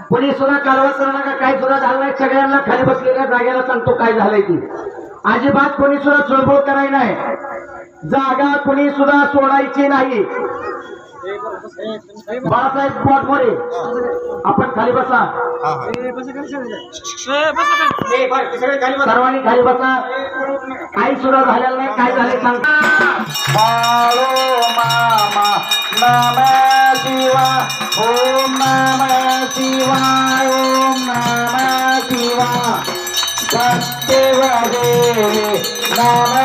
कोणी सुद्धा कारवाई करू नका, काही सुद्धा झालं नाही. सगळ्यांना खाली बसलेल्या जागेला सांगतो काय झालंय ती. अजिबात कोणी सुद्धा चळबळ करायची नाही, जागा कोणी सुद्धा सोडायची नाही. बाळासाहेब पोटमोरे आपण खाली बसा, सर्वांनी खाली बसा. काही सुद्धा झालेलं नाही, काय झालंय सांगता. मामा नमः शिवाय, ओम नमः शिवाय, ओम नमः शिवाय. सत्यवदेवी नमः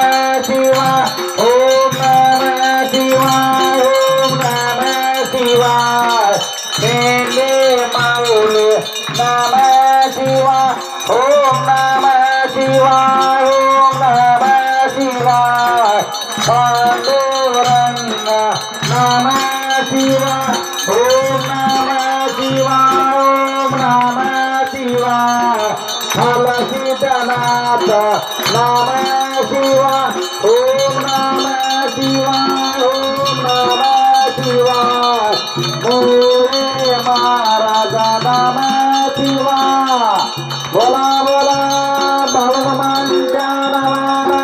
शिवाय, ओम नमः शिवाय, ओम नमः शिवाय. मेले माऊली नमः शिवाय, ओम नमः शिवाय, ओम नमः शिवाय. पांडुरंग नमः शिवाय, ओम नमः शिवाय, ओम नमः शिवाय. फलसिद्धनाथ नमः शिवाय, ओम नमः शिवाय, ओम नमः शिवाय. मोरे महाराज नमः शिवाय. बोला बोला बाळूमामांच्या नावानं,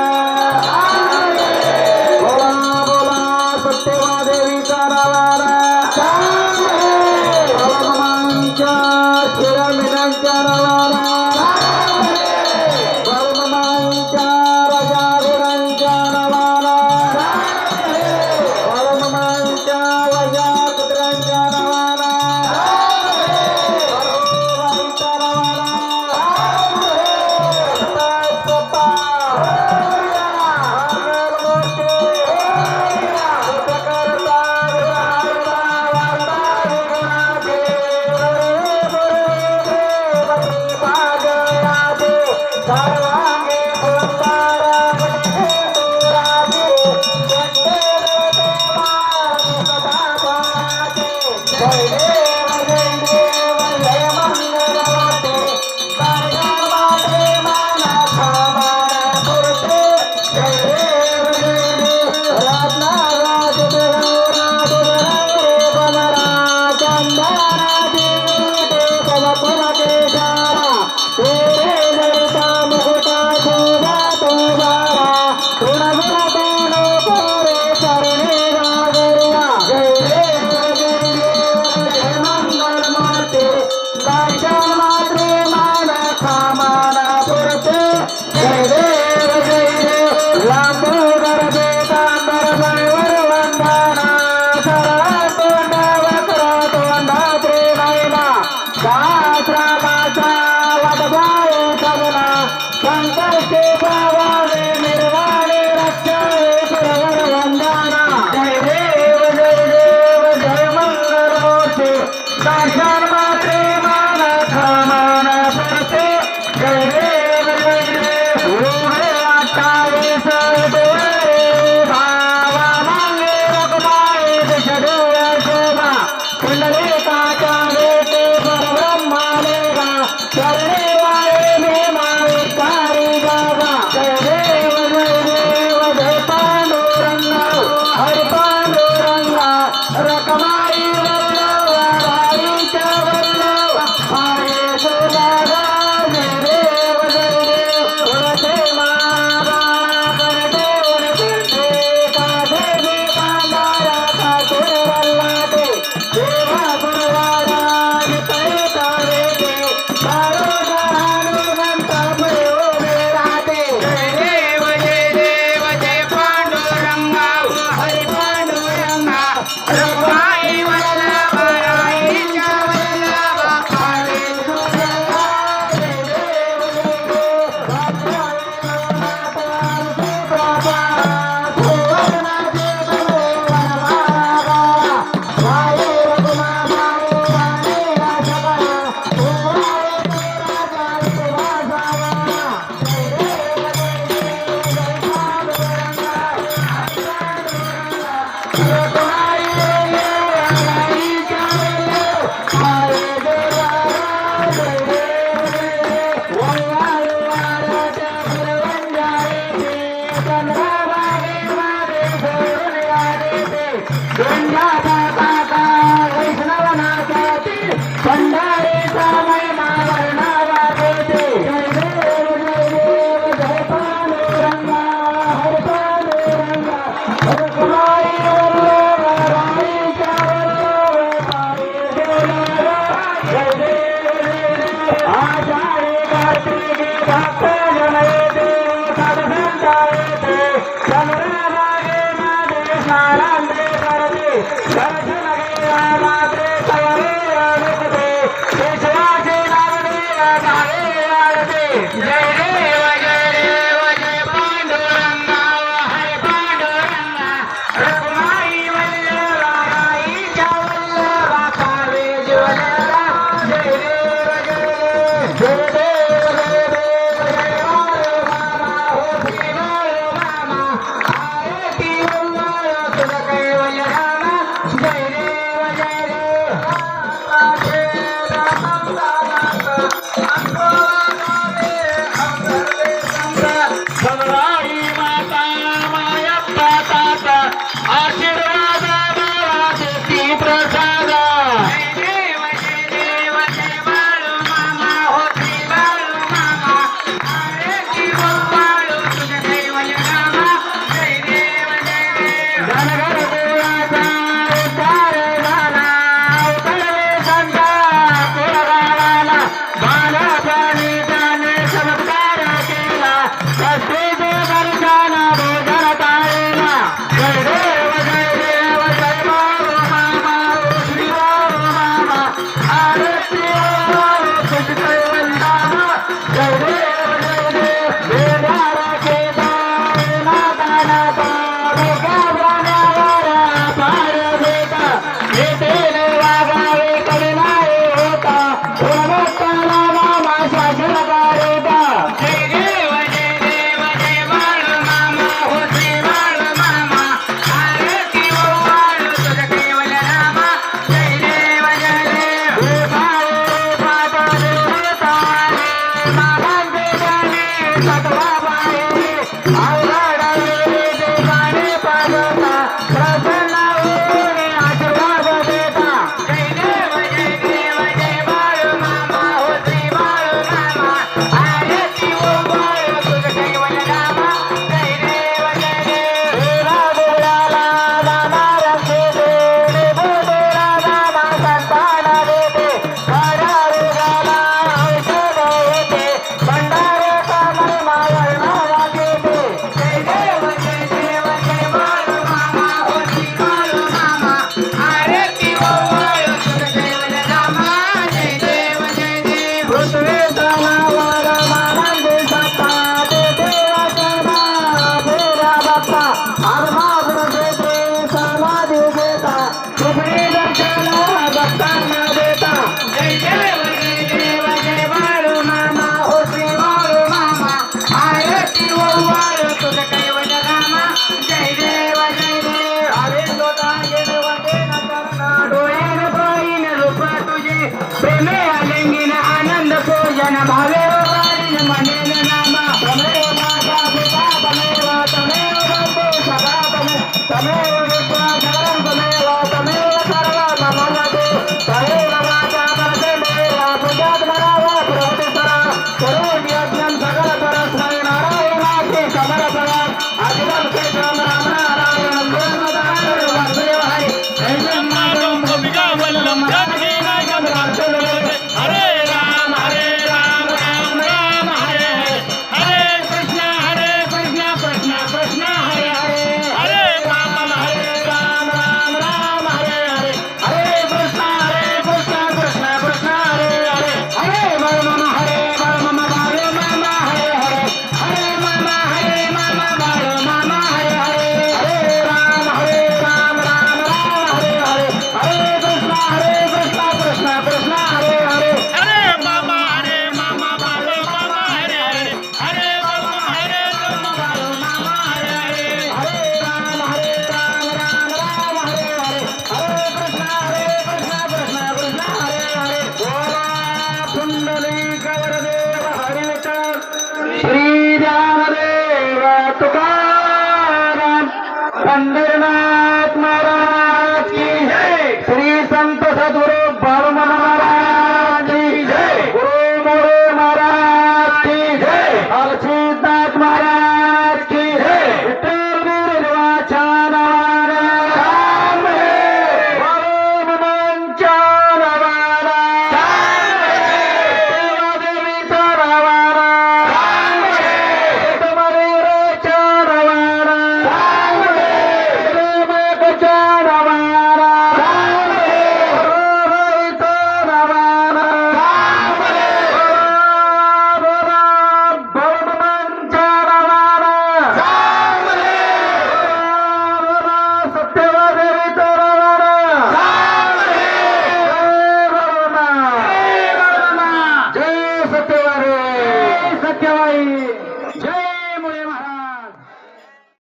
बोला बोला सत्यवादेवीच्या नावानं, बाळूमामांच्या शिरमिनांच्या नावानं, बाळूमामांच्या राजाघोडांच्या नावानं, बाळूमामांच्या वजा कुत्र्यांच्या नावानं, बाळूमाईच्या नावानं. रकमाई बोला